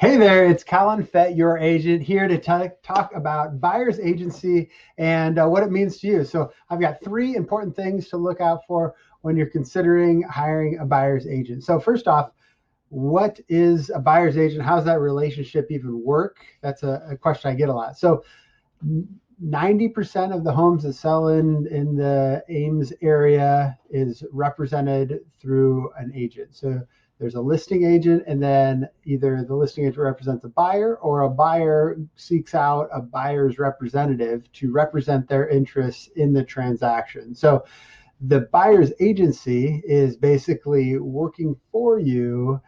Hey there, it's Colin Fett, your agent, here to talk about buyer's agency and what it means to you. So, I've got three important things to look out for when you're considering hiring a buyer's agent. So, first off, what is a buyer's agent? How does that relationship even work? That's a question I get a lot. So, 90% of the homes that sell in the Ames area is represented through an agent. So there's a listing agent, and then either the listing agent represents a buyer or a buyer seeks out a buyer's representative to represent their interests in the transaction. So the buyer's agency is basically working for you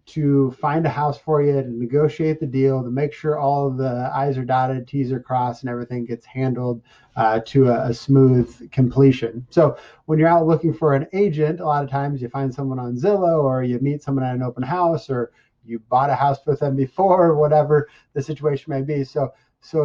to find a house for you, to negotiate the deal, to make sure all of the I's are dotted, T's are crossed, and everything gets handled to a smooth completion. So when you're out looking for an agent, a lot of times you find someone on Zillow, or you meet someone at an open house, or you bought a house with them before, or whatever the situation may be. So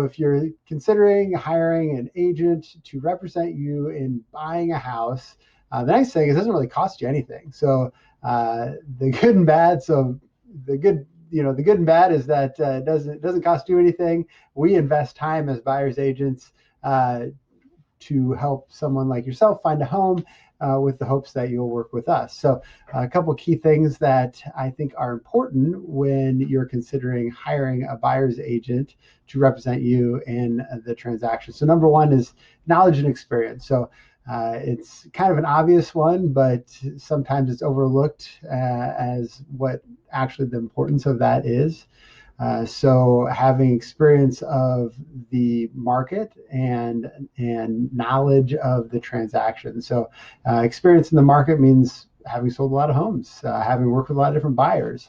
if you're considering hiring an agent to represent you in buying a house, the nice thing is it doesn't really cost you anything. So the good and bad. So the good and bad is that it doesn't cost you anything. We invest time as buyers agents to help someone like yourself find a home with the hopes that you'll work with us. So a couple key things that I think are important when you're considering hiring a buyer's agent to represent you in the transaction. So number one is knowledge and experience. So it's kind of an obvious one, but sometimes it's overlooked as what actually the importance of that is. So having experience of the market and knowledge of the transaction. So experience in the market means having sold a lot of homes, having worked with a lot of different buyers.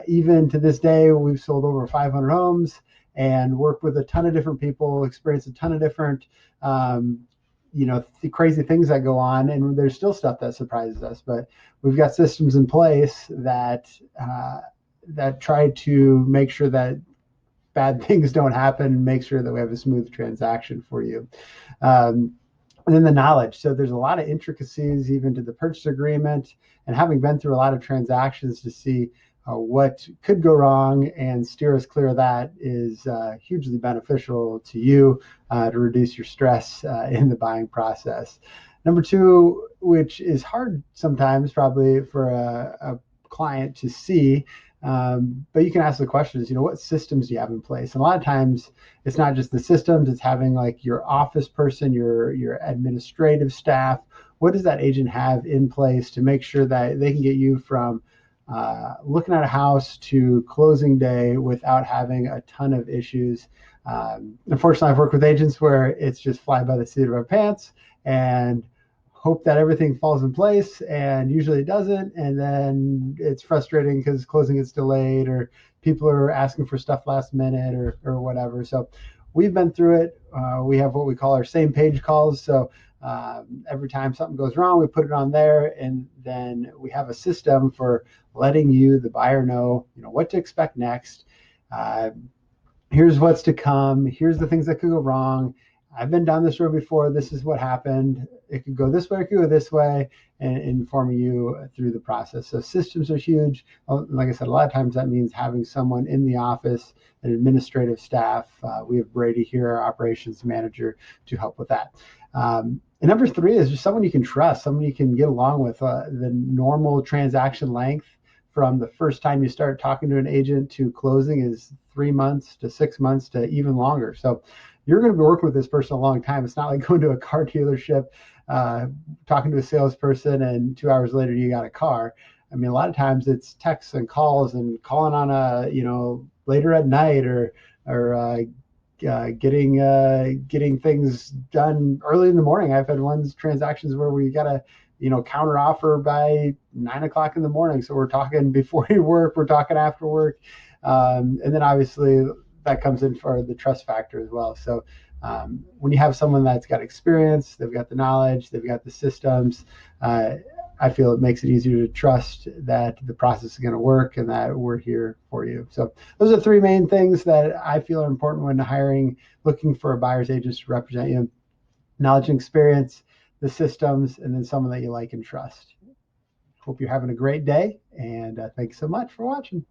Even to this day, we've sold over 500 homes and worked with a ton of different people, experienced a ton of different the crazy things that go on, and there's still stuff that surprises us, but we've got systems in place that try to make sure that bad things don't happen, make sure that we have a smooth transaction for you. And then the knowledge. So there's a lot of intricacies even to the purchase agreement, and having been through a lot of transactions to see what could go wrong and steer us clear of that is hugely beneficial to you to reduce your stress in the buying process. Number two, which is hard sometimes probably for a client to see, but you can ask the questions, what systems do you have in place? And a lot of times it's not just the systems, it's having like your office person, your administrative staff. What does that agent have in place to make sure that they can get you from looking at a house to closing day without having a ton of issues? Unfortunately, I've worked with agents where it's just fly by the seat of our pants and hope that everything falls in place, and usually it doesn't, and then it's frustrating because closing gets delayed, or people are asking for stuff last minute, or whatever. So we've been through it. We have what we call our same page calls. So every time something goes wrong, we put it on there, and then we have a system for letting you, the buyer, know what to expect next. Uh, Here's what's to come. Here's the things that could go wrong. I've been down this road before. This is what happened. It could go this way, it could go this way, and informing you through the process. So systems are huge. Like I said, a lot of times that means having someone in the office, an administrative staff. We have Brady here, our operations manager, to help with that. And number three is just someone you can trust, someone you can get along with. The normal transaction length from the first time you start talking to an agent to closing is 3 months to 6 months to even longer. So you're going to be working with this person a long time. It's not like going to a car dealership, talking to a salesperson, and 2 hours later you got a car. I mean, a lot of times it's texts and calls and calling on later at night, or getting things done early in the morning. I've had transactions where we got to counter offer by 9 o'clock in the morning. So we're talking before you work, we're talking after work. And then obviously that comes in for the trust factor as well. So when you have someone that's got experience, they've got the knowledge, they've got the systems, I feel it makes it easier to trust that the process is going to work and that we're here for you. So those are three main things that I feel are important when looking for a buyer's agent to represent you: knowledge and experience, the systems, and then someone that you like and trust. Hope you're having a great day, and thanks so much for watching.